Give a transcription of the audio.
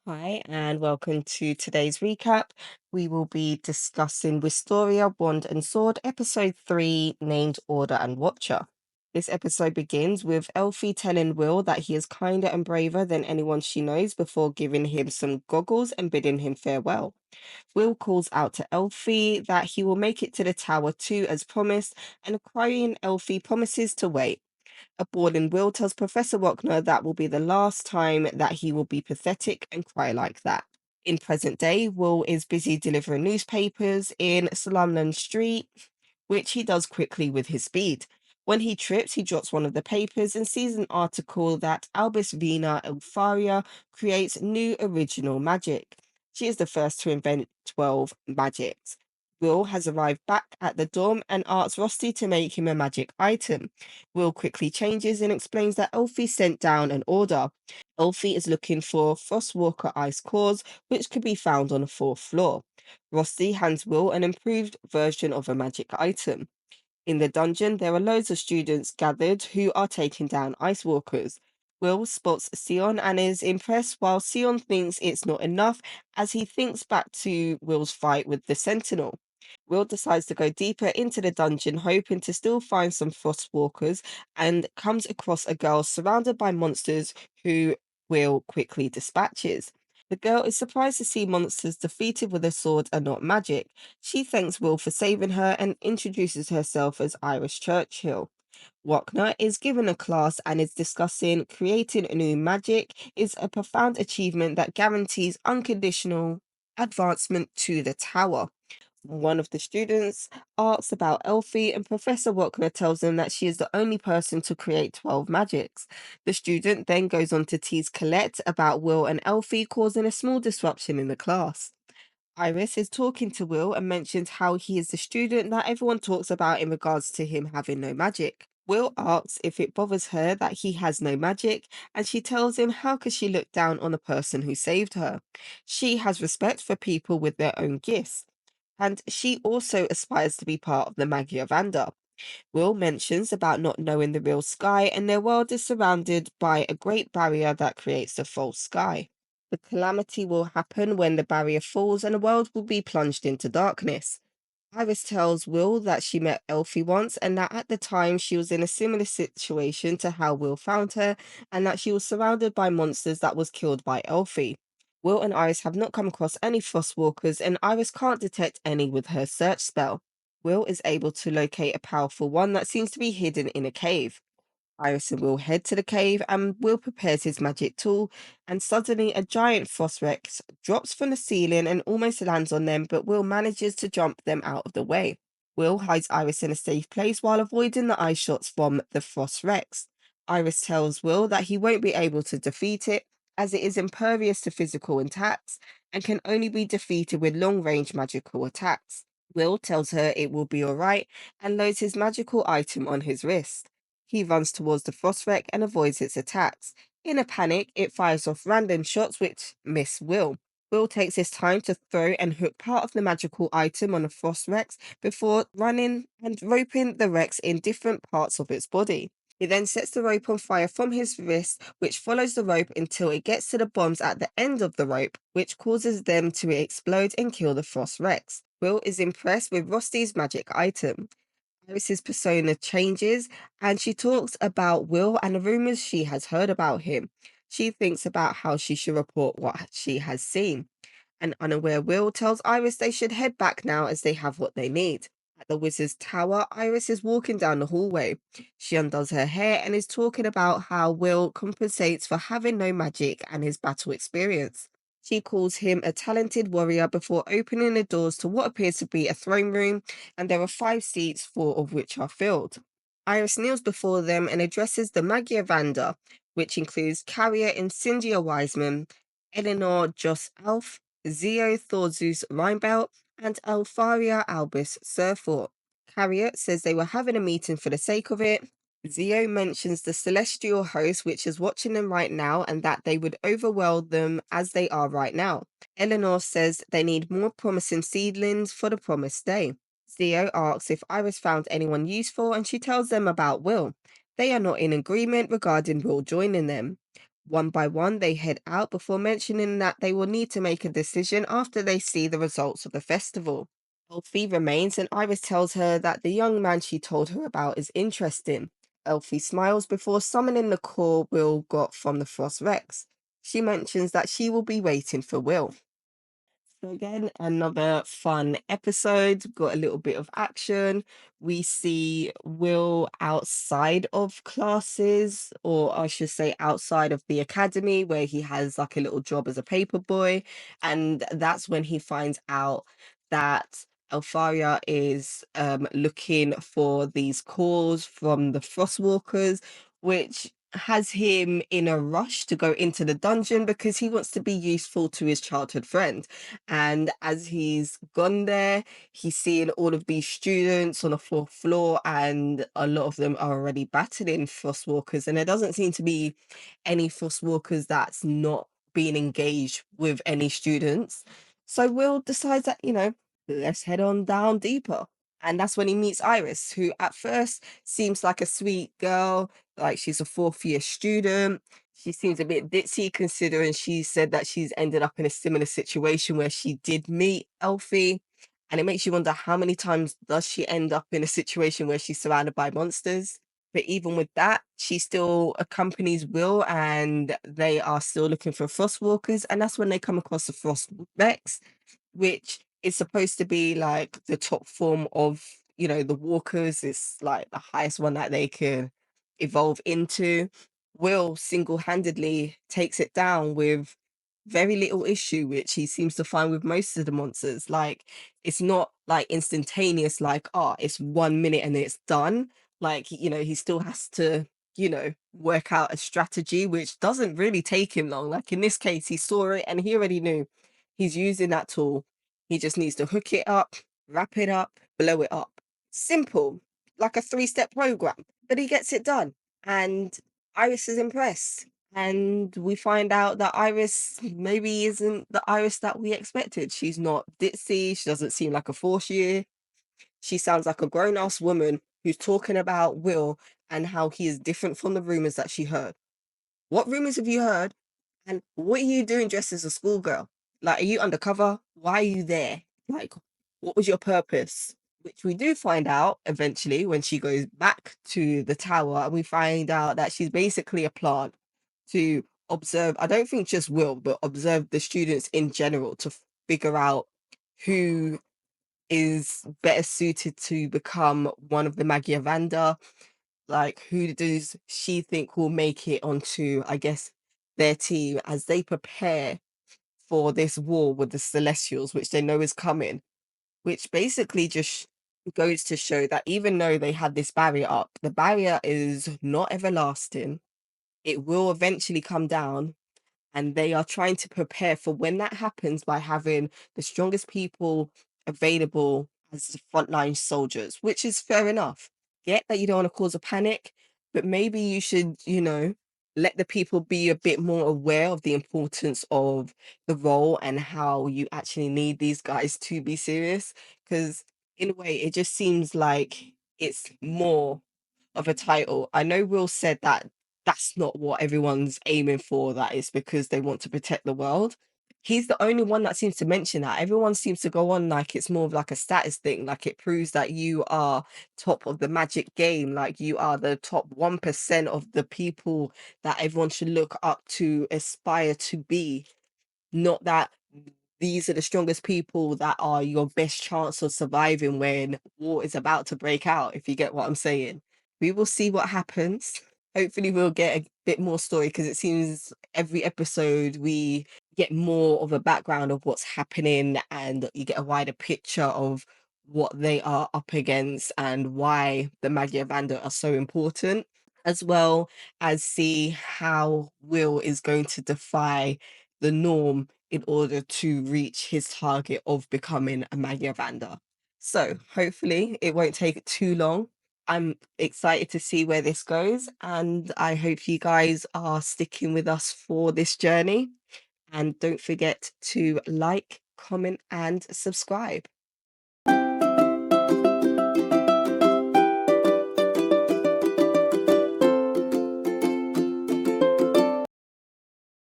Hi, and welcome to today's recap. We will be discussing Wistoria, Wand and Sword, episode 3, named Order and Watcher. This episode begins with Elfie telling Will that he is kinder and braver than anyone she knows before giving him some goggles and bidding him farewell. Will calls out to Elfie that he will make it to the tower too as promised, and crying Elfie promises to wait. A bawling Will tells Professor Wagner that will be the last time that he will be pathetic and cry like that. In present day, Will is busy delivering newspapers in Slumland Street, which he does quickly with his speed. When he trips, he drops one of the papers and sees an article that Albus Vina Elfaria creates new original magic. She is the first to invent 12 magics. Will has arrived back at the dorm and asks Rusty to make him a magic item. Will quickly changes and explains that Elfie sent down an order. Elfie is looking for Frostwalker ice cores, which could be found on the fourth floor. Rusty hands Will an improved version of a magic item. In the dungeon, there are loads of students gathered who are taking down ice walkers. Will spots Sion and is impressed, while Sion thinks it's not enough as he thinks back to Will's fight with the Sentinel. Will decides to go deeper into the dungeon, hoping to still find some Frostwalkers, and comes across a girl surrounded by monsters who Will quickly dispatches. The girl is surprised to see monsters defeated with a sword and not magic. She thanks Will for saving her and introduces herself as Iris Churchill. Wagner is given a class and is discussing creating a new magic is a profound achievement that guarantees unconditional advancement to the tower. One of the students asks about Elfie, and Professor Wagner tells them that she is the only person to create 12 magics. The student then goes on to tease Colette about Will and Elfie, causing a small disruption in the class. Iris is talking to Will and mentions how he is the student that everyone talks about in regards to him having no magic. Will asks if it bothers her that he has no magic, and she tells him how could she look down on the person who saved her. She has respect for people with their own gifts, and she also aspires to be part of the Magia Vanda. Will mentions about not knowing the real sky, and their world is surrounded by a great barrier that creates a false sky. The calamity will happen when the barrier falls and the world will be plunged into darkness. Iris tells Will that she met Elfie once and that at the time she was in a similar situation to how Will found her, and that she was surrounded by monsters that was killed by Elfie. Will and Iris have not come across any Frostwalkers, and Iris can't detect any with her search spell. Will is able to locate a powerful one that seems to be hidden in a cave. Iris and Will head to the cave and Will prepares his magic tool, and suddenly a giant frost rex drops from the ceiling and almost lands on them, but Will manages to jump them out of the way. Will hides Iris in a safe place while avoiding the ice shots from the frost rex. Iris tells Will that he won't be able to defeat it as it is impervious to physical attacks and can only be defeated with long-range magical attacks. Will tells her it will be alright and loads his magical item on his wrist. He runs towards the Frostwreck and avoids its attacks. In a panic, it fires off random shots which miss Will. Will takes his time to throw and hook part of the magical item on the Frostrex before running and roping the Rex in different parts of its body. He then sets the rope on fire from his wrist, which follows the rope until it gets to the bombs at the end of the rope, which causes them to explode and kill the Frost Rex. Will is impressed with Rusty's magic item. Iris's persona changes and she talks about Will and the rumors she has heard about him. She thinks about how she should report what she has seen. An unaware Will tells Iris they should head back now as they have what they need. At the wizard's tower, Iris is walking down the hallway. She undoes her hair and is talking about how Will compensates for having no magic and his battle experience. She calls him a talented warrior before opening the doors to what appears to be a throne room, and there are 5 seats, 4 of which are filled. Iris kneels before them and addresses the Magia Vanda, which includes Carrier Incendia Wiseman, Eleanor Joss Alf, Zio Thorzus Reinbelt, and Elfaria Albus Surfort. Carrier says they were having a meeting for the sake of it. Zio mentions the celestial host which is watching them right now and that they would overwhelm them as they are right now. Eleanor says they need more promising seedlings for the promised day. Zio asks if Iris found anyone useful and she tells them about Will. They are not in agreement regarding Will joining them. One by one, they head out before mentioning that they will need to make a decision after they see the results of the festival. Elfie remains, and Iris tells her that the young man she told her about is interesting. Elfie smiles before summoning the core Will got from the Frost Rex. She mentions that she will be waiting for Will. So again, another fun episode. Got a little bit of action. We see Will outside of classes, or I should say outside of the academy, where he has like a little job as a paper boy. And that's when he finds out that Elfaria is looking for these calls from the Frostwalkers, which has him in a rush to go into the dungeon because he wants to be useful to his childhood friend. And as he's gone there, he's seeing all of these students on the fourth floor, and a lot of them are already battling Frostwalkers. And there doesn't seem to be any Frostwalkers that's not being engaged with any students. So Will decides that, let's head on down deeper. And that's when he meets Iris, who at first seems like a sweet girl, like she's a fourth year student. She seems a bit ditzy considering she said that she's ended up in a similar situation where she did meet Elfie. And it makes you wonder how many times does she end up in a situation where she's surrounded by monsters? But even with that, she still accompanies Will and they are still looking for Frostwalkers. And that's when they come across the Frost Rex, which is supposed to be like the top form of, the walkers. It's like the highest one that they can evolve into. Will single-handedly takes it down with very little issue, which he seems to find with most of the monsters. Like, it's not like instantaneous, like, it's 1 minute and it's done. Like, he still has to, work out a strategy, which doesn't really take him long. Like in this case, he saw it and he already knew he's using that tool. He just needs to hook it up, wrap it up, blow it up. Simple, like a three-step program, but he gets it done. And Iris is impressed. And we find out that Iris maybe isn't the Iris that we expected. She's not ditzy. She doesn't seem like a fourth year. She sounds like a grown-ass woman who's talking about Will and how he is different from the rumors that she heard. What rumors have you heard? And what are you doing dressed as a schoolgirl? Like, are you undercover? Why are you there? Like, what was your purpose? Which we do find out eventually when she goes back to the tower, and we find out that she's basically a plant to observe, I don't think just Will, but observe the students in general to figure out who is better suited to become one of the Magia Vanda. Like, who does she think will make it onto, I guess, their team as they prepare for this war with the Celestials, which they know is coming, which basically just goes to show that even though they had this barrier up, the barrier is not everlasting. It will eventually come down, and they are trying to prepare for when that happens by having the strongest people available as the frontline soldiers, which is fair enough. Get that you don't want to cause a panic, but maybe you should, let the people be a bit more aware of the importance of the role and how you actually need these guys to be serious. Because in a way, it just seems like it's more of a title. I know Will said that that's not what everyone's aiming for, that is because they want to protect the world. He's the only one that seems to mention that. Everyone seems to go on like it's more of like a status thing, like it proves that you are top of the magic game, like you are the top 1% of the people that everyone should look up to, aspire to be. Not that these are the strongest people that are your best chance of surviving when war is about to break out, if you get what I'm saying. We will see what happens. Hopefully, we'll get a bit more story because it seems every episode we get more of a background of what's happening and you get a wider picture of what they are up against and why the Magia Vanda are so important, as well as see how Will is going to defy the norm in order to reach his target of becoming a Magia Vanda. So hopefully it won't take too long. I'm excited to see where this goes, and I hope you guys are sticking with us for this journey. And don't forget to like, comment, and subscribe.